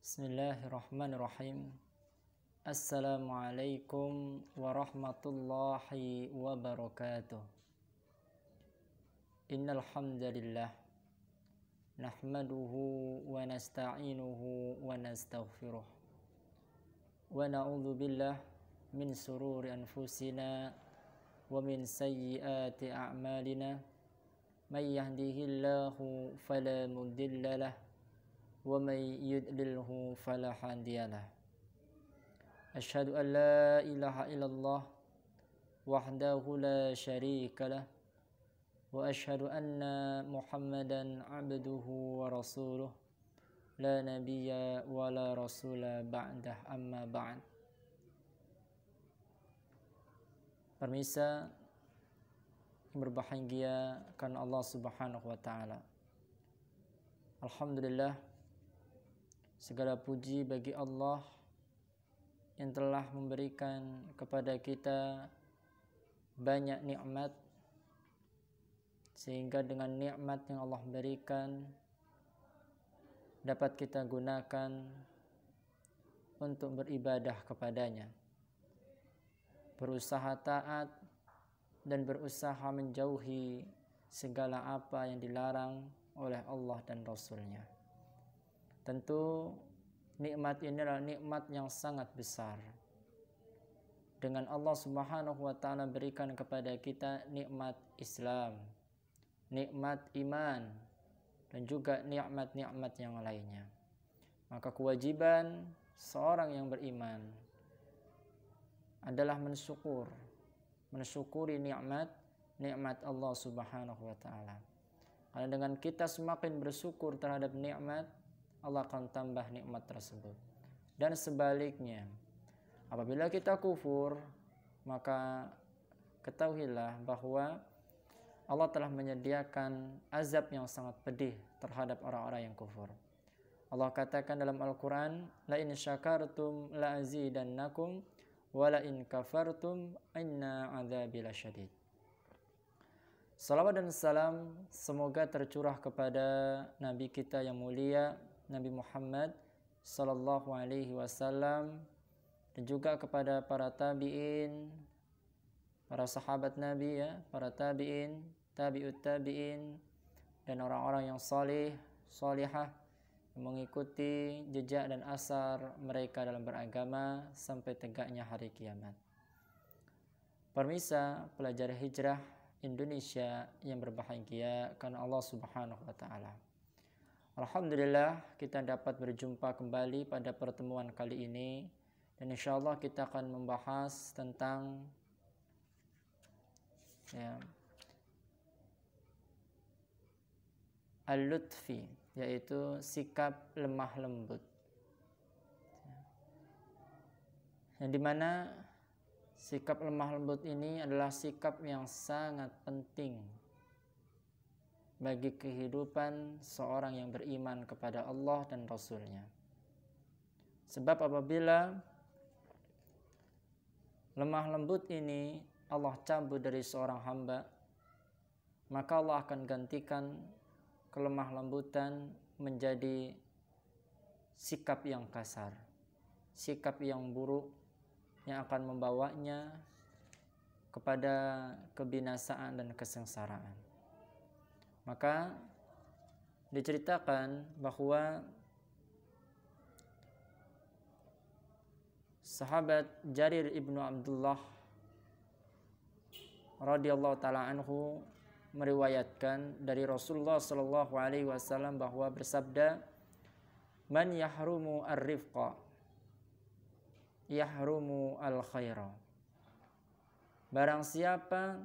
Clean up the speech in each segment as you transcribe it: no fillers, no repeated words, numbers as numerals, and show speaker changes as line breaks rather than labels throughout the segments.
Bismillahirrahmanirrahim. Assalamualaikum warahmatullahi wabarakatuh. Innal hamdalillah nahmaduhu wa nasta'inuhu wa nastaghfiruh. Wa na'udzu billah min sururi anfusina wa min sayyiati a'malina. May yahdihillahu fala mudhillalah wa may yudlilhu fala hadiyalah. Asyhadu an la ilaha illallah wahdahu la syarika lah wa asyhadu anna Muhammadan abduhu wa rasuluh la nabiyya wa la rasula ba'dah, amma ba'd. Permisa yang berbahagia karena Allah Subhanahu wa taala. Alhamdulillah, segala puji bagi Allah yang telah memberikan kepada kita banyak nikmat, sehingga dengan nikmat yang Allah berikan dapat kita gunakan untuk beribadah kepadanya, berusaha taat dan berusaha menjauhi segala apa yang dilarang oleh Allah dan Rasul-Nya. Tentu nikmat ini adalah nikmat yang sangat besar. Dengan Allah Subhanahu wa taala berikan kepada kita nikmat Islam, nikmat iman, dan juga nikmat-nikmat yang lainnya. Maka kewajiban seorang yang beriman adalah mensyukuri nikmat Allah Subhanahu wa taala. Karena dengan kita semakin bersyukur terhadap nikmat, Allah akan tambah nikmat tersebut. Dan sebaliknya, apabila kita kufur, maka ketahuilah bahwa Allah telah menyediakan azab yang sangat pedih terhadap orang-orang yang kufur. Allah katakan dalam Al-Quran, la in syakartum la azidannakum wa la in kafartum inna adzabi lasyadid. Salawat dan salam semoga tercurah kepada Nabi kita yang mulia, Nabi Muhammad sallallahu alaihi wasallam, dan juga kepada para tabi'in, para sahabat Nabi ya, para tabi'in, tabi'ut tabi'in, dan orang-orang yang salih, salihah yang mengikuti jejak dan asar mereka dalam beragama sampai tegaknya hari kiamat. Permisa pelajar hijrah Indonesia yang berbahagia karena Allah Subhanahu wa taala. Alhamdulillah kita dapat berjumpa kembali pada pertemuan kali ini, dan insyaallah kita akan membahas tentang al-lutfi, yaitu sikap lemah lembut. Yang dimana sikap lemah lembut ini adalah sikap yang sangat penting bagi kehidupan seorang yang beriman kepada Allah dan Rasul-Nya. Sebab apabila lemah lembut ini Allah cabut dari seorang hamba, maka Allah akan gantikan kelemah lembutan menjadi sikap yang kasar, sikap yang buruk yang akan membawanya kepada kebinasaan dan kesengsaraan. Maka diceritakan bahwa sahabat Jarir ibnu Abdullah radhiyallahu taala anhu meriwayatkan dari Rasulullah sallallahu alaihi wasallam bahwa bersabda, "Man yahrumu ar-rifqa yahrumu al-khaira." Barang siapa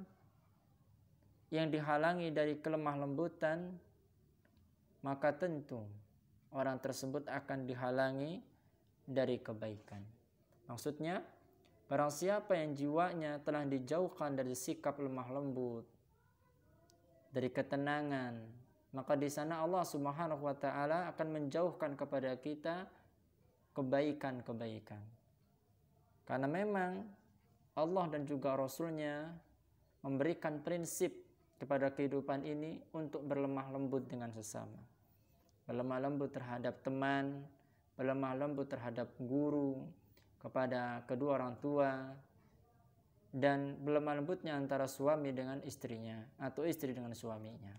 yang dihalangi dari kelemah lembutan, maka tentu orang tersebut akan dihalangi dari kebaikan. Maksudnya, barang siapa yang jiwanya telah dijauhkan dari sikap lemah lembut, dari ketenangan, maka di sana Allah Subhanahu wa taala akan menjauhkan kepada kita kebaikan-kebaikan. Karena memang Allah dan juga Rasul-Nya memberikan prinsip kepada kehidupan ini untuk berlemah lembut dengan sesama. Berlemah lembut terhadap teman, berlemah lembut terhadap guru, kepada kedua orang tua, dan berlemah lembutnya antara suami dengan istrinya atau istri dengan suaminya,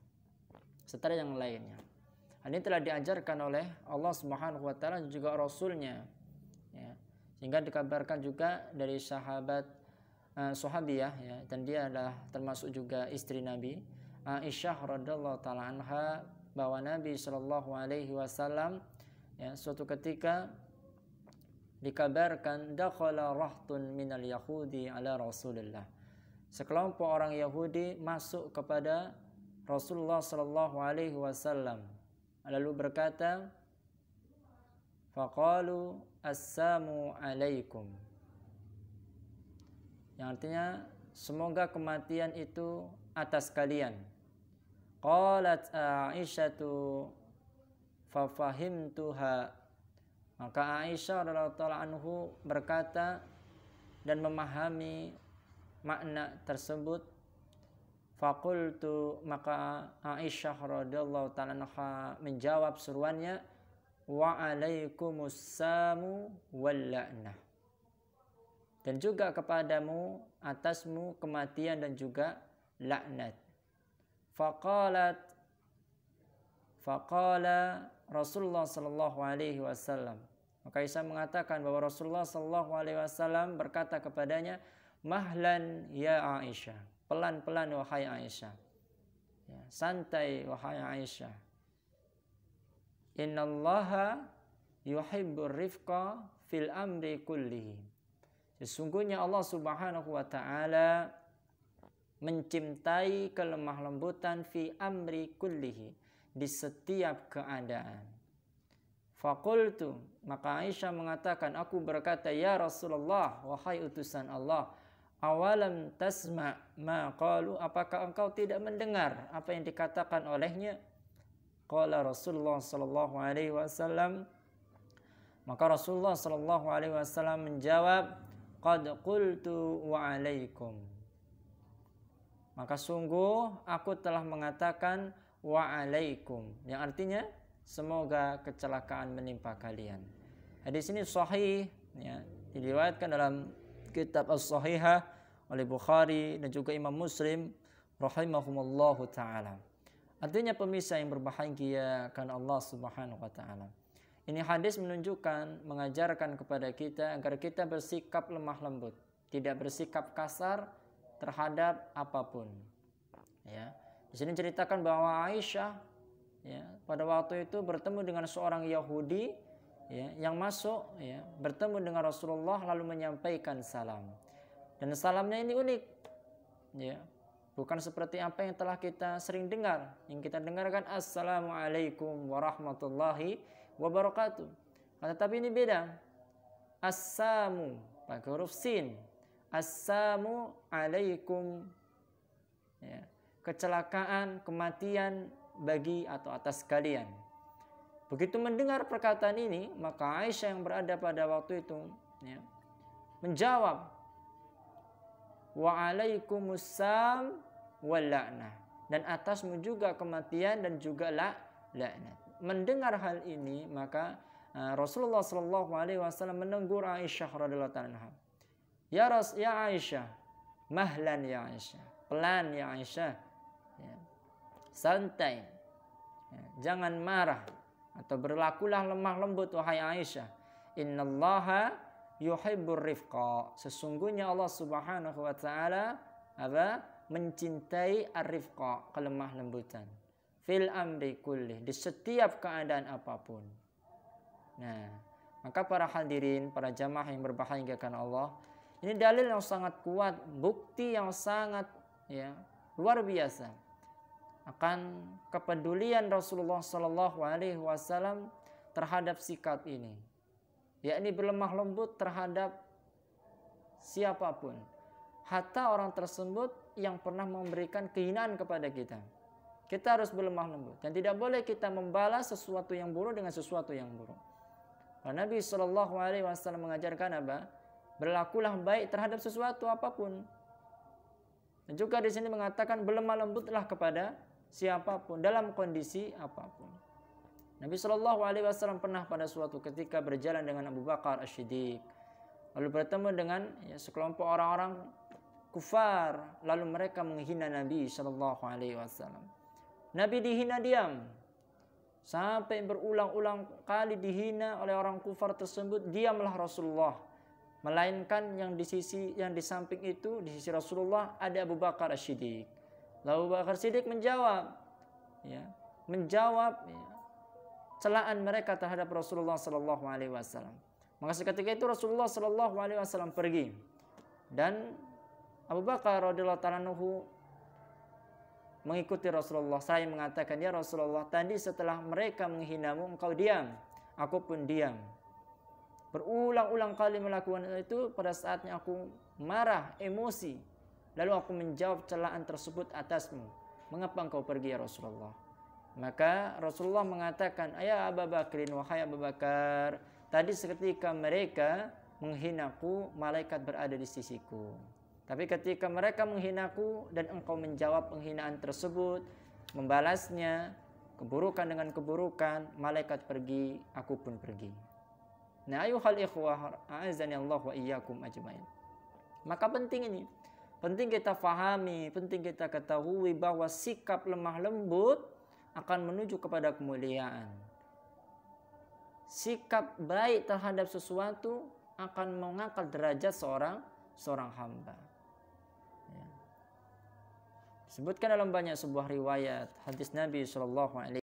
serta yang lainnya. Ini telah diajarkan oleh Allah Subhanahu wa taala dan juga Rasulnya, ya. Sehingga dikabarkan juga dari sahabiyah, ya, dan dia adalah termasuk juga istri Nabi Aisyah radhiyallahu taala anha, bahwa Nabi sallallahu alaihi wasallam, ya, suatu ketika dikabarkan dakhala rahtun minal yahudi ala Rasulillah. Sekelompok orang Yahudi masuk kepada Rasulullah sallallahu alaihi wasallam, lalu berkata, faqalu assalamu alaikum, yang artinya semoga kematian itu atas kalian. Qalat Aisyatu fafahimtuha, maka Aisyah radhiyallahu anhu berkata dan memahami makna tersebut. Faqultu, maka Aisyah radhiyallahu ta'ala anha menjawab seruannya, wa alaikumussamu wal la'nah, dan juga kepadamu, atasmu kematian dan juga laknat. Faqala Rasulullah sallallahu alaihi wasallam, maka Aisyah mengatakan bahwa Rasulullah sallallahu alaihi wasallam berkata kepadanya, mahlan ya Aisyah, pelan-pelan wahai Aisyah, ya, santai wahai Aisyah. Innallaha yuhibbur rifqa fil amri kullihi, sesungguhnya Allah Subhanahu wa taala mencintai kelemah lembutan fi amri kullihi, di setiap keadaan. Faqultu, maka Aisyah mengatakan, aku berkata, ya Rasulullah, wahai utusan Allah, awalam tasma' ma qalu, apakah engkau tidak mendengar apa yang dikatakan olehnya? Qala Rasulullah sallallahu alaihi wasallam, maka Rasulullah sallallahu alaihi wasallam menjawab, qad qultu wa alaikum, maka sungguh aku telah mengatakan wa alaikum, yang artinya semoga kecelakaan menimpa kalian. Hadis ini sahih, ya, diriwayatkan dalam kitab As-Sahihah oleh Bukhari dan juga Imam Muslim rahimahumullahu taala. Artinya pemirsa yang berbahagia karena Allah Subhanahu wa taala. Ini hadis menunjukkan, mengajarkan kepada kita agar kita bersikap lemah lembut, tidak bersikap kasar terhadap apapun. Ya. Di sini ceritakan bahwa Aisyah, ya, pada waktu itu bertemu dengan seorang Yahudi, ya, yang masuk, ya, bertemu dengan Rasulullah lalu menyampaikan salam. Dan salamnya ini unik, ya. Bukan seperti apa yang telah kita sering dengar. Yang kita dengarkan assalamualaikum warahmatullahi wabarakatuh. Tetapi ini beda. Assamu pakai huruf sin. Assamu alaikum, ya, kecelakaan, kematian bagi atau atas kalian. Begitu mendengar perkataan ini, maka Aisyah yang berada pada waktu itu, ya, menjawab, wa alaikumussalam wal la'nah, dan atasmu juga kematian dan juga laknat. Mendengar hal ini, maka Rasulullah sallallahu alaihi wasallam menegur Aisyah radhiyallahu anha. Ya Aisyah, mahlan ya Aisyah, pelan ya Aisyah, ya, santai, ya, jangan marah atau berlakulah lemah lembut wahai Aisyah. Innallaha yuhibbur rifqa, sesungguhnya Allah Subhanahu wa taala mencintai ar-rifqa, kelemah lembutan, fil amri kulli, di setiap keadaan apapun. Nah, maka para hadirin, para jamaah yang berbahagia karena Allah, ini dalil yang sangat kuat, bukti yang sangat, ya, luar biasa akan kepedulian Rasulullah sallallahu alaihi wasallam terhadap sikap ini, yakni berlemah lembut terhadap siapapun, hatta orang tersebut yang pernah memberikan kehinaan kepada kita. Kita harus berlemah lembut dan tidak boleh kita membalas sesuatu yang buruk dengan sesuatu yang buruk. Nabi sallallahu alaihi wasallam mengajarkan apa? Berlakulah baik terhadap sesuatu apapun. Dan juga di sini mengatakan berlemah lembutlah kepada siapapun dalam kondisi apapun. Nabi Shallallahu Alaihi Wasallam pernah pada suatu ketika berjalan dengan Abu Bakar As-Siddiq, lalu bertemu dengan sekelompok orang-orang kufar, lalu mereka menghina Nabi Shallallahu Alaihi Wasallam. Nabi dihina diam, sampai berulang-ulang kali dihina oleh orang kufar tersebut, diamlah Rasulullah. Melainkan yang di samping itu, di sisi Rasulullah ada Abu Bakar As-Siddiq. Lalu Abu Bakar As-Siddiq menjawab celaan mereka terhadap Rasulullah Sallallahu Alaihi Wasallam. Maka seketika itu Rasulullah Sallallahu Alaihi Wasallam pergi, dan Abu Bakar radhiyallahu ta'ala anhu mengikuti Rasulullah. Saya mengatakan, ya Rasulullah, tadi setelah mereka menghinamu, engkau diam, aku pun diam. Berulang-ulang kali melakukan itu, pada saatnya aku marah, emosi, lalu aku menjawab celaan tersebut atasmu. Mengapa engkau pergi ya Rasulullah? Maka Rasulullah mengatakan, ya Abu Bakrin, wahai Abu Bakar, tadi seketika mereka menghinaku, malaikat berada di sisiku. Tapi ketika mereka menghinaku dan engkau menjawab penghinaan tersebut, membalasnya keburukan dengan keburukan, malaikat pergi, aku pun pergi. Nah, ayuhal ikhwah, a'azani Allah wa iyyakum ajmain. Maka penting ini, penting kita fahami, penting kita ketahui bahwa sikap lemah lembut akan menuju kepada kemuliaan. Sikap baik terhadap sesuatu akan mengangkat derajat seorang hamba. Disebutkan dalam banyak sebuah riwayat hadis Nabi SAW